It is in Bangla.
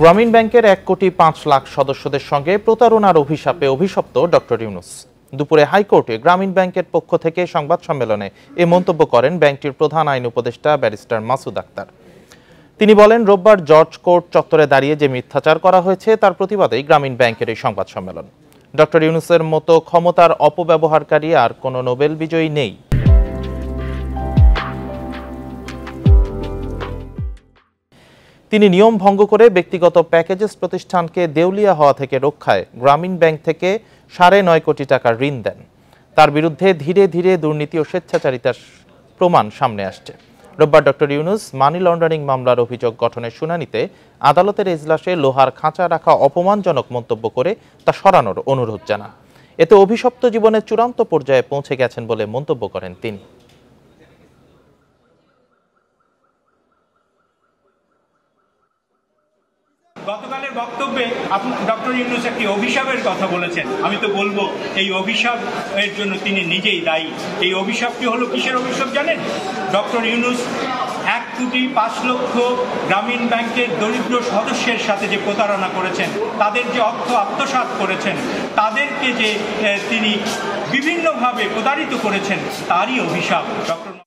গ্রামীণ ব্যাংকের 1,05,00,000 সদস্যদের সঙ্গে প্রতারণার অভিশাপে অভিশপ্ত ডক্টর ইউনূস। দুপুরে হাইকোর্টে গ্রামীণ ব্যাংকের পক্ষ থেকে সংবাদ সম্মেলনে এ মন্তব্য করেন ব্যাংকটির প্রধান আইন উপদেষ্টা ব্যারিস্টার মাসুদ আক্তার। তিনি বলেন, রোববার জর্জ কোর্ট চত্বরে দাঁড়িয়ে যে মিথ্যাচার করা হয়েছে তার প্রতিবাদেই গ্রামীণ ব্যাংকের এই সংবাদ সম্মেলন। ডক্টর ইউনূসের মতো ক্ষমতার অপব্যবহারকারী আর কোনো নোবেল বিজয়ী নেই। তিনি নিয়ম ভঙ্গ করে ব্যক্তিগত প্যাকেজেস প্রতিষ্ঠানকে দেউলিয়া হওয়া থেকে রক্ষায় গ্রামীণ ব্যাংক থেকে 9.5 কোটি টাকা ঋণ দেন। তার বিরুদ্ধে ধীরে ধীরে দুর্নীতি ও স্বেচ্ছাচারিতার প্রমাণ সামনে আসছে। রোববার ডক্টর ইউনূস মানি লন্ডারিং মামলার অভিযোগ গঠনের শুনানিতে আদালতের এজলাসে লোহার খাঁচা রাখা অপমানজনক মন্তব্য করে তা সরানোর অনুরোধ জানান। এতে অভিশপ্ত জীবনের চূড়ান্ত পর্যায়ে পৌঁছে গেছেন বলে মন্তব্য করেন তিনি। গতকালের বক্তব্যে ডক্টর ইউনূস একটি অভিশাপের কথা বলেছেন। আমি তো বলবো এই অভিশাপের জন্য তিনি নিজেই দায়ী। এই অভিশাপটি হলো কিসের অভিশাপ জানেন? ডক্টর ইউনূস 1,05,00,000 গ্রামীণ ব্যাংকের দরিদ্র সদস্যের সাথে যে প্রতারণা করেছেন, তাদের যে অর্থ আত্মসাৎ করেছেন, তাদেরকে যে তিনি বিভিন্নভাবে প্রতারিত করেছেন, তারই অভিশাপ ডক্টর